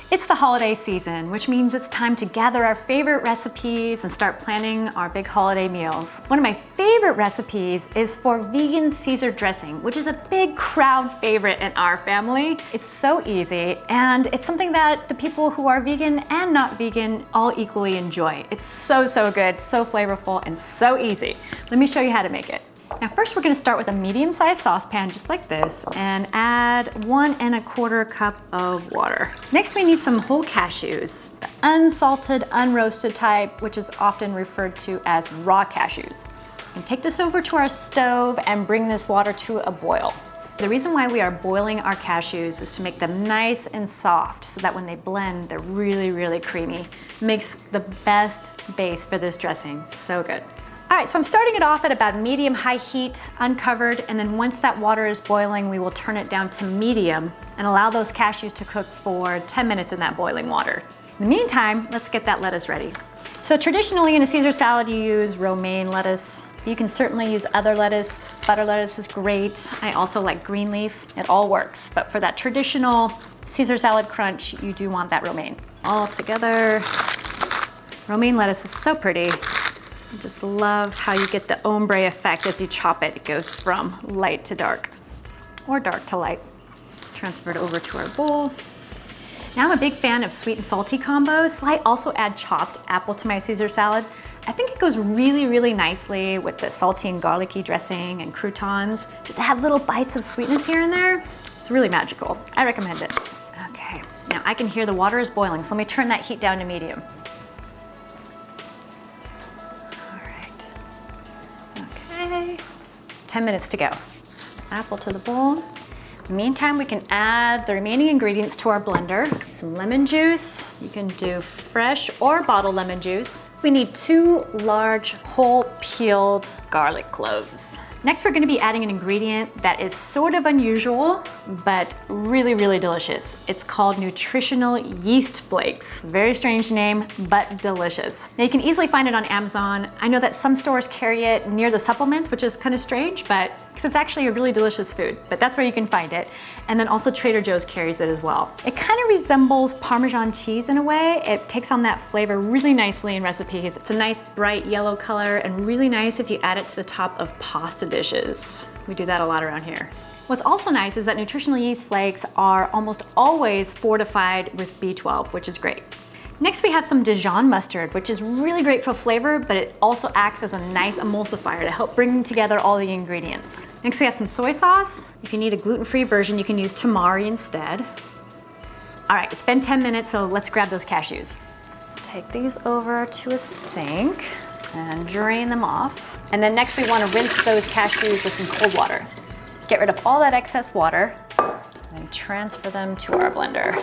It's the holiday season, which means it's time to gather our favorite recipes and start planning our big holiday meals. One of my favorite recipes is for vegan Caesar dressing, which is a big crowd favorite in our family. It's so easy, and it's something that the people who are vegan and not vegan all equally enjoy. It's so good, so flavorful, and so easy. Let me show you how to make it. Now first we're gonna start with a medium-sized saucepan just like this and add 1 1/4 cup of water. Next we need some whole cashews, the unsalted, unroasted type, which is often referred to as raw cashews. And take this over to our stove and bring this water to a boil. The reason why we are boiling our cashews is to make them nice and soft so that when they blend, they're really creamy. Makes the best base for this dressing, so good. All right, so I'm starting it off at about medium-high heat, uncovered, and then once that water is boiling, we will turn it down to medium and allow those cashews to cook for 10 minutes in that boiling water. In the meantime, let's get that lettuce ready. So traditionally in a Caesar salad, you use romaine lettuce. You can certainly use other lettuce. Butter lettuce is great. I also like green leaf. It all works, but for that traditional Caesar salad crunch, you do want that romaine. All together. Romaine lettuce is so pretty. I just love how you get the ombre effect as you chop it. It goes from light to dark, or dark to light. Transfer it over to our bowl. Now I'm a big fan of sweet and salty combos, so I also add chopped apple to my Caesar salad. I think it goes really nicely with the salty and garlicky dressing and croutons. Just to have little bites of sweetness here and there, it's really magical. I recommend it. Okay, now I can hear the water is boiling, so let me turn that heat down to medium. 10 minutes to go. Apple to the bowl. In the meantime, we can add the remaining ingredients to our blender. Some lemon juice. You can do fresh or bottled lemon juice. We need 2 large whole peeled garlic cloves. Next, we're gonna be adding an ingredient that is sort of unusual, but really delicious. It's called nutritional yeast flakes. Very strange name, but delicious. Now you can easily find it on Amazon. I know that some stores carry it near the supplements, which is kind of strange, but because it's actually a really delicious food, but that's where you can find it. And then also Trader Joe's carries it as well. It kind of resembles Parmesan cheese in a way. It takes on that flavor really nicely in recipes. It's a nice bright yellow color and really nice if you add it to the top of pasta dishes. We do that a lot around here. What's also nice is that nutritional yeast flakes are almost always fortified with B12, which is great. Next we have some Dijon mustard, which is really great for flavor, but it also acts as a nice emulsifier to help bring together all the ingredients. Next we have some soy sauce. If you need a gluten-free version, you can use tamari instead. All right, it's been 10 minutes, so let's grab those cashews. Take these over to a sink and drain them off. And then next we want to rinse those cashews with some cold water. Get rid of all that excess water and transfer them to our blender.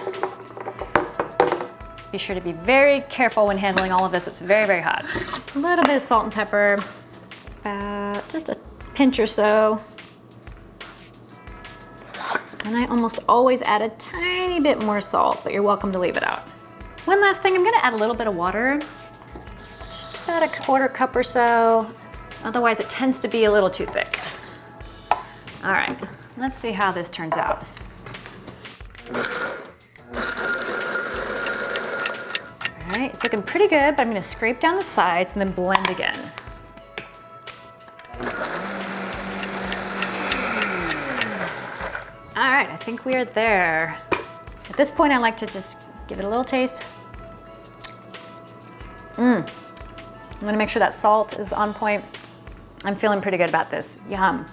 Be sure to be very careful when handling all of this. It's very hot. A little bit of salt and pepper, about just a pinch or so. And I almost always add a tiny bit more salt, but you're welcome to leave it out. One last thing, I'm gonna add a little bit of water, just about a 1/4 cup or so. Otherwise it tends to be a little too thick. All right, let's see how this turns out. All right, it's looking pretty good, but I'm gonna scrape down the sides and then blend again. All right, I think we are there. At this point, I like to just give it a little taste. I'm gonna make sure that salt is on point. I'm feeling pretty good about this. Yum.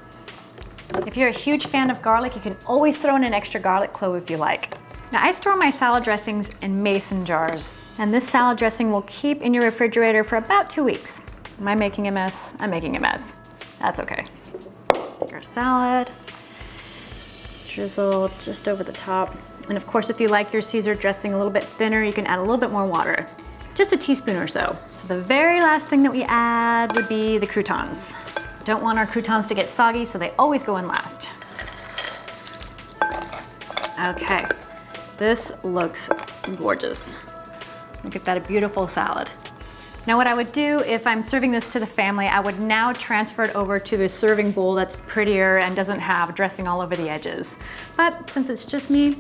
If you're a huge fan of garlic, you can always throw in an extra garlic clove if you like. Now I store my salad dressings in mason jars, and this salad dressing will keep in your refrigerator for about 2 weeks. Am I making a mess? I'm making a mess. That's okay. Your salad, drizzle just over the top. And of course, if you like your Caesar dressing a little bit thinner, you can add a little bit more water. Just a teaspoon or so. So the very last thing that we add would be the croutons. Don't want our croutons to get soggy, so they always go in last. Okay, this looks gorgeous. Look at that, a beautiful salad. Now what I would do if I'm serving this to the family, I would now transfer it over to the serving bowl that's prettier and doesn't have dressing all over the edges. But since it's just me,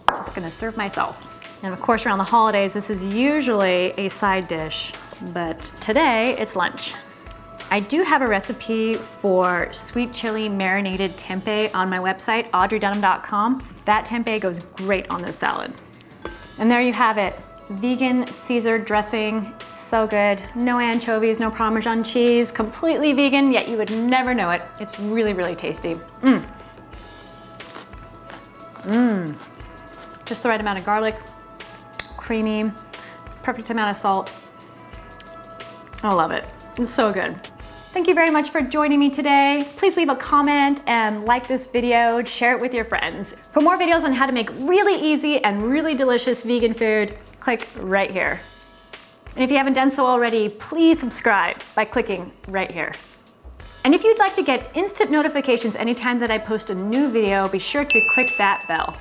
I'm just gonna serve myself. And of course, around the holidays, this is usually a side dish, but today it's lunch. I do have a recipe for sweet chili marinated tempeh on my website, audreydunham.com. That tempeh goes great on this salad. And there you have it, vegan Caesar dressing, so good. No anchovies, no Parmesan cheese, completely vegan, yet you would never know it. It's really, really tasty. Just the right amount of garlic, creamy, perfect amount of salt. I love it. It's so good. Thank you very much for joining me today. Please leave a comment and like this video, share it with your friends. For more videos on how to make really easy and really delicious vegan food, click right here. And if you haven't done so already, please subscribe by clicking right here. And if you'd like to get instant notifications anytime that I post a new video, be sure to click that bell.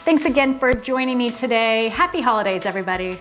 Thanks again for joining me today. Happy holidays, everybody.